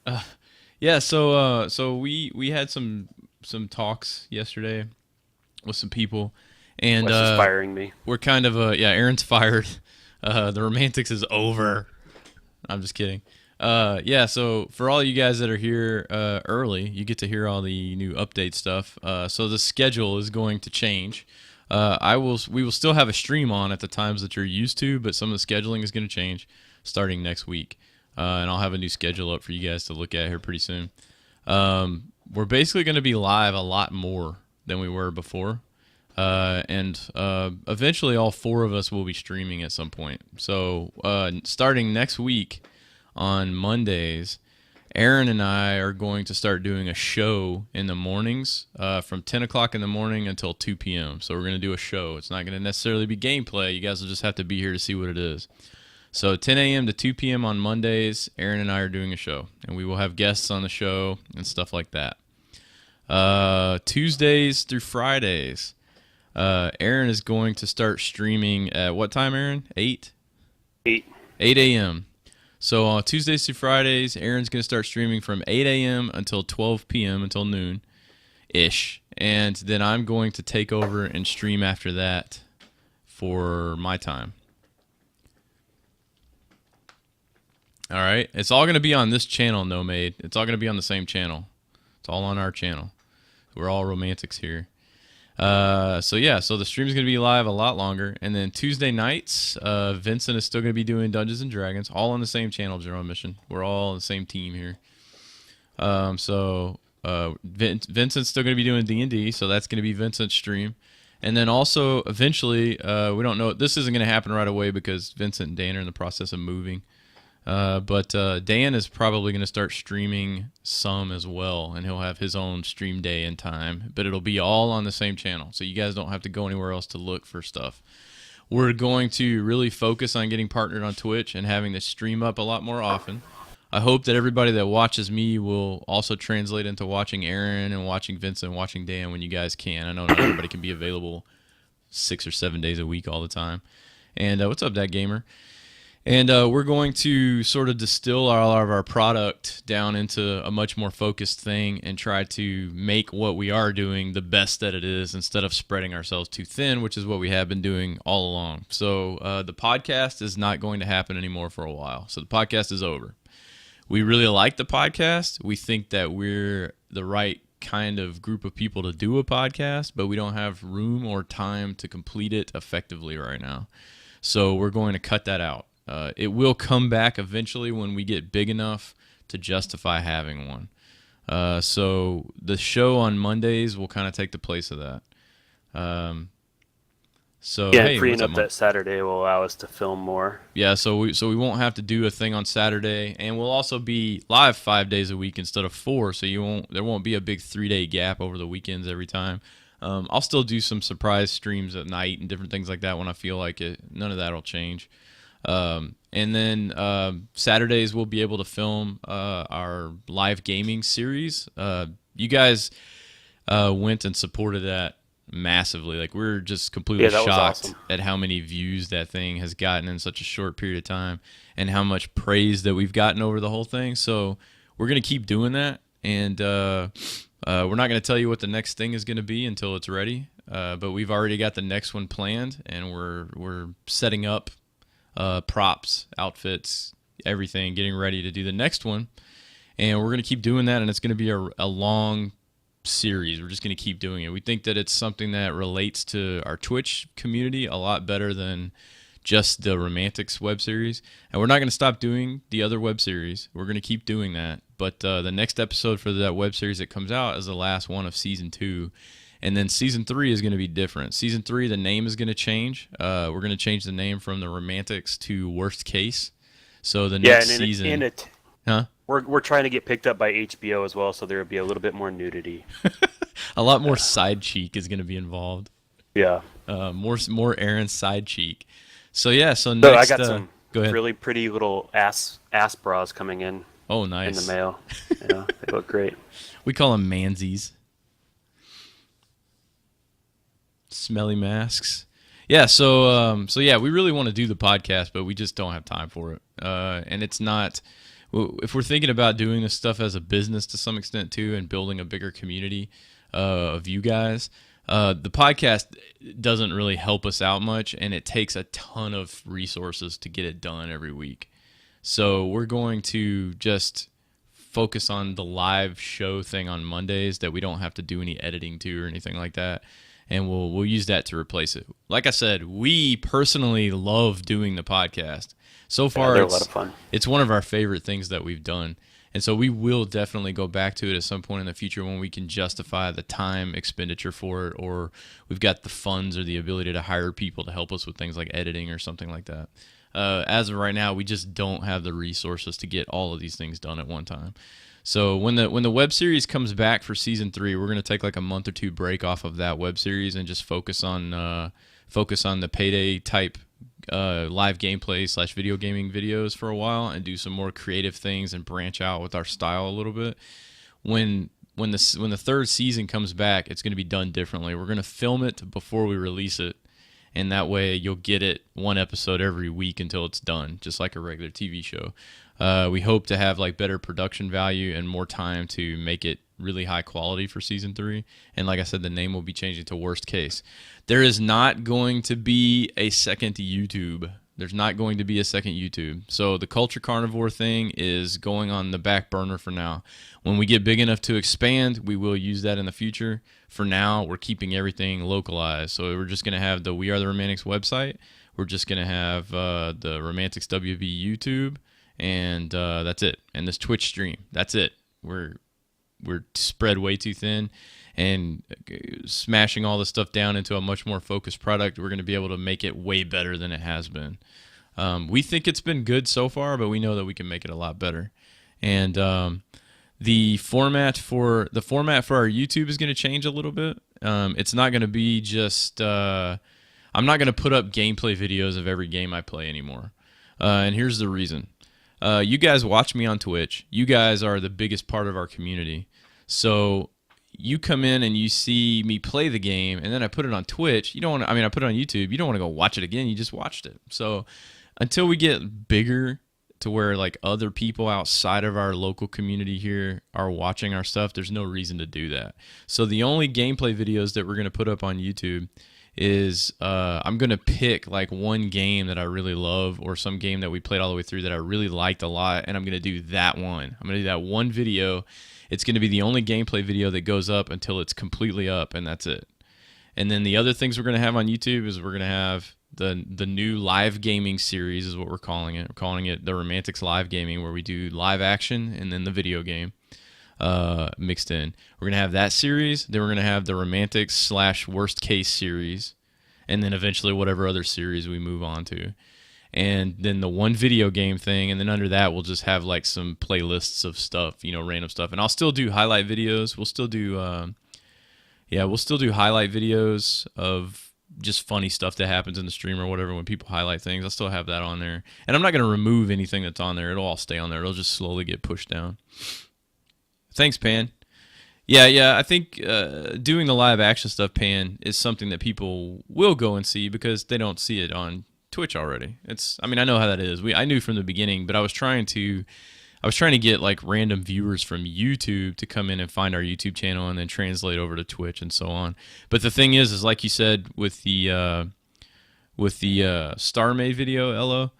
Uh, yeah, so we had some talks yesterday with some people, and Wes is firing me. we're kind of yeah, Aaron's fired. The Romantics is over. I'm just kidding. Yeah, so for all you guys that are here early, you get to hear all the new update stuff. So the schedule is going to change. We will still have a stream on at the times that you're used to, but some of the scheduling is going to change starting next week. And I'll have a new schedule up for you guys to look at here pretty soon. We're basically going to be live a lot more than we were before. And eventually all four of us will be streaming at some point. So starting next week on Mondays, Aaron and I are going to start doing a show in the mornings from 10 o'clock in the morning until 2 p.m. So we're going to do a show. It's not going to necessarily be gameplay. You guys will just have to be here to see what it is. So 10 a.m. to 2 p.m. on Mondays, Aaron and I are doing a show. And we will have guests on the show and stuff like that. Tuesdays through Fridays, Aaron is going to start streaming at what time, Aaron? 8? 8. 8 a.m. So on Tuesdays through Fridays, Aaron's going to start streaming from 8 a.m. until 12 p.m. until noon-ish. And then I'm going to take over and stream after that for my time. All right? It's all going to be on this channel, Nomade. It's all going to be on the same channel. It's all on our channel. We're all Romantics here. So the stream's going to be live a lot longer. And then Tuesday nights, Vincent is still going to be doing Dungeons and Dragons, all on the same channel, Zero Mission. We're all on the same team here. Vincent's still going to be doing D&D, so that's going to be Vincent's stream. And then also, eventually, we don't know, this isn't going to happen right away because Vincent and Dan are in the process of moving. But Dan is probably going to start streaming some as well, and he'll have his own stream day and time, but it'll be all on the same channel, so you guys don't have to go anywhere else to look for stuff. We're going to really focus on getting partnered on Twitch and having this stream up a lot more often. I hope that everybody that watches me will also translate into watching Aaron and watching Vincent and watching Dan when you guys can. I know not everybody can be available 6 or 7 days a week all the time. And what's up, That Gamer? And we're going to sort of distill all of our product down into a much more focused thing and try to make what we are doing the best that it is instead of spreading ourselves too thin, which is what we have been doing all along. So the podcast is not going to happen anymore for a while. So the podcast is over. We really like the podcast. We think that we're the right kind of group of people to do a podcast, but we don't have room or time to complete it effectively right now. So we're going to cut that out. It will come back eventually when we get big enough to justify having one. So the show on Mondays will kind of take the place of that. Hey, Freeing what's up, up Mom? that Saturday will allow us to film more. Yeah, so we won't have to do a thing on Saturday, and we'll also be live 5 days a week instead of 4. So there won't be a big 3-day gap over the weekends every time. I'll still do some surprise streams at night and different things like that when I feel like it. None of that will change. And then Saturdays we'll be able to film our live gaming series. You guys went and supported that massively. Like, we're just completely That was shocked awesome. at how many views that thing has gotten in such a short period of time and how much praise that we've gotten over the whole thing. So we're going to keep doing that, and we're not going to tell you what the next thing is going to be until it's ready. But we've already got the next one planned, and we're setting up props, outfits, everything, getting ready to do the next one. And we're going to keep doing that, and it's going to be a long series. We're just going to keep doing it. We think that it's something that relates to our Twitch community a lot better than just the Romantics web series. And we're not going to stop doing the other web series. We're going to keep doing that. But the next episode for that web series that comes out is the last one of Season 2. And then Season 3 is going to be different. Season 3, the name is going to change. We're going to change the name from the Romantics to Worst Case. So the next season... Huh? We're trying to get picked up by HBO as well, so there will be a little bit more nudity. A lot more side cheek is going to be involved. Yeah. More Aaron's side cheek. So yeah, so So I next... got some go ahead. really pretty little ass bras coming in. Oh, nice. In the mail. Yeah, they look great. We call them mansies. Smelly masks. Yeah, so yeah, we really want to do the podcast, but we just don't have time for it. And it's not... if we're thinking about doing this stuff as a business to some extent too, and building a bigger community of you guys, the podcast doesn't really help us out much, and it takes a ton of resources to get it done every week. So we're going to just focus on the live show thing on Mondays that we don't have to do any editing to or anything like that. And we'll use that to replace it. Like I said, we personally love doing the podcast. So far, they're a lot of fun. It's one of our favorite things that we've done. And so we will definitely go back to it at some point in the future when we can justify the time expenditure for it, or we've got the funds or the ability to hire people to help us with things like editing or something like that. As of right now, we just don't have the resources to get all of these things done at one time. So when the web series comes back for season 3, we're going to take like a month or two break off of that web series and just focus on the Payday type live gameplay / video gaming videos for a while, and do some more creative things and branch out with our style a little bit. When the third season comes back, it's going to be done differently. We're going to film it before we release it, and that way you'll get it one episode every week until it's done, just like a regular TV show. We hope to have like better production value and more time to make it really high quality for season 3. And like I said, the name will be changing to Worst Case. There is not going to be a second YouTube. There's not going to be a second YouTube. So the Culture Carnivore thing is going on the back burner for now. When we get big enough to expand, we will use that in the future. For now, we're keeping everything localized. So we're just going to have the We Are the Romantics website. We're just going to have the Romantics WB YouTube. And that's it. And this Twitch stream. That's it. We're spread way too thin, and smashing all this stuff down into a much more focused product, we're going to be able to make it way better than it has been. We think it's been good so far, but we know that we can make it a lot better. And the format for our YouTube is going to change a little bit. It's not going to be just I'm not going to put up gameplay videos of every game I play anymore. And here's the reason. You guys watch me on Twitch. You guys are the biggest part of our community. So you come in and you see me play the game, and then I put it on Twitch. I put it on YouTube. You don't want to go watch it again. You just watched it. So until we get bigger to where like other people outside of our local community here are watching our stuff, there's no reason to do that. So the only gameplay videos that we're going to put up on YouTube is I'm going to pick like one game that I really love, or some game that we played all the way through that I really liked a lot, and I'm going to do that one. I'm going to do that one video. It's going to be the only gameplay video that goes up until it's completely up, and that's it. And then the other things we're going to have on YouTube is we're going to have the new live gaming series is what we're calling it. We're calling it the Romantics Live Gaming, where we do live action and then the video game mixed in. We're going to have that series. Then we're going to have the Romantics / Worst Case series, and then eventually whatever other series we move on to. And then the one video game thing, and then under that we'll just have like some playlists of stuff, random stuff. And I'll still do highlight videos. We'll still do highlight videos of just funny stuff that happens in the stream or whatever when people highlight things. I'll still have that on there. And I'm not going to remove anything that's on there. It'll all stay on there. It'll just slowly get pushed down. Thanks, Pan. Yeah, I think doing the live action stuff, Pan, is something that people will go and see because they don't see it on Twitch already. I know how that is. I knew from the beginning, but I was trying to get like random viewers from YouTube to come in and find our YouTube channel and then translate over to Twitch and so on. But the thing is like you said with the StarMade video, Elo,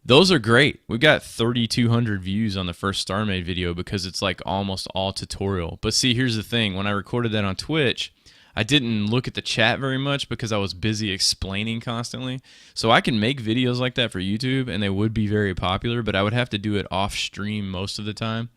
those are great. We've got 3,200 views on the first StarMade video because it's like almost all tutorial. But see, here's the thing. When I recorded that on Twitch, I didn't look at the chat very much because I was busy explaining constantly. So I can make videos like that for YouTube, and they would be very popular, but I would have to do it off stream most of the time.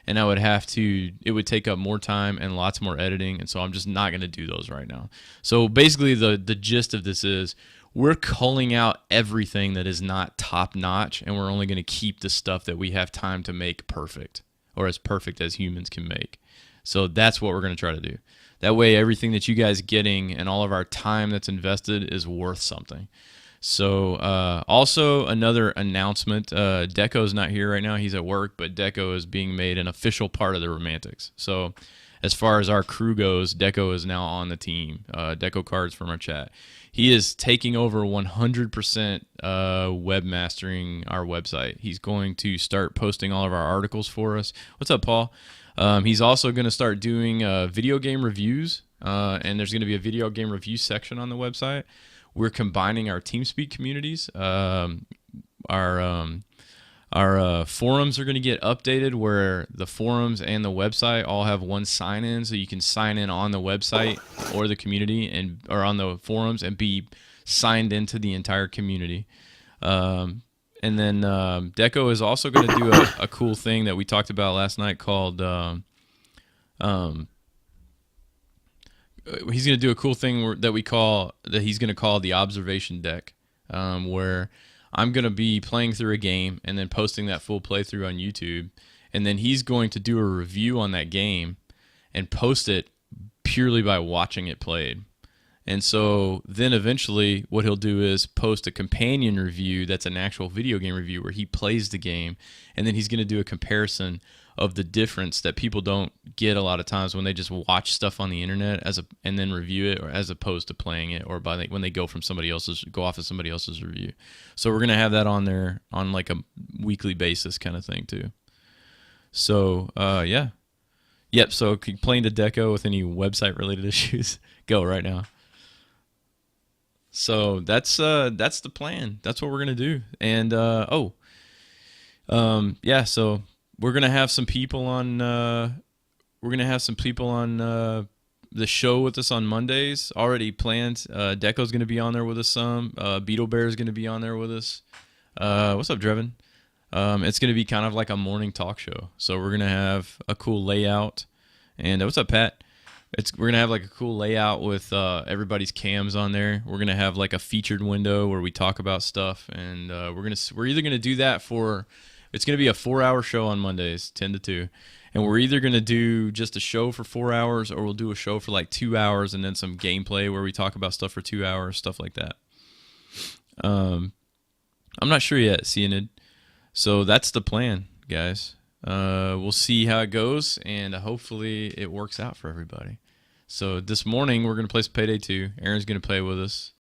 And it would take up more time and lots more editing, and so I'm just not going to do those right now. So basically the gist of this is we're culling out everything that is not top-notch, and we're only going to keep the stuff that we have time to make perfect, or as perfect as humans can make. So that's what we're going to try to do. That way everything that you guys getting and all of our time that's invested is worth something. So also another announcement, Deco's not here right now. He's at work, but Deco is being made an official part of the Romantics. So as far as our crew goes, Deco is now on the team. Deco Cards from our chat. He is taking over 100% webmastering our website. He's going to start posting all of our articles for us. What's up, Paul? He's also going to start doing video game reviews, and there's going to be a video game review section on the website. We're combining our TeamSpeak communities. Our forums are going to get updated where the forums and the website all have one sign-in, so you can sign in on the website or the community or on the forums and be signed into the entire community. And then Deco is also going to do a cool thing that we talked about last night called he's going to do a cool thing that he's going to call the observation deck, where I'm going to be playing through a game and then posting that full playthrough on YouTube. And then he's going to do a review on that game and post it purely by watching it played. And so then eventually what he'll do is post a companion review that's an actual video game review where he plays the game. And then he's going to do a comparison of the difference that people don't get a lot of times when they just watch stuff on the internet and then review it, or as opposed to playing it, or when they go off of somebody else's review. So we're gonna have that on there on like a weekly basis kind of thing too. So yep. So complain to Deco with any website related issues. Go right now. So that's the plan. That's what we're gonna do. And so we're gonna have some people on. The show with us on Mondays already planned. Deco's gonna be on there with us. Beetle Bear is gonna be on there with us. What's up, Drevin? It's gonna be kind of like a morning talk show. So we're gonna have a cool layout. And what's up, Pat? We're gonna have like a cool layout with everybody's cams on there. We're gonna have like a featured window where we talk about stuff, and we're either gonna do that for. It's going to be a 4-hour show on Mondays, 10 to 2. And we're either going to do just a show for 4 hours, or we'll do a show for like 2 hours and then some gameplay where we talk about stuff for 2 hours, stuff like that. I'm not sure yet, Cyanid. So that's the plan, guys. We'll see how it goes, and hopefully it works out for everybody. So this morning we're going to play some Payday 2. Aaron's going to play with us.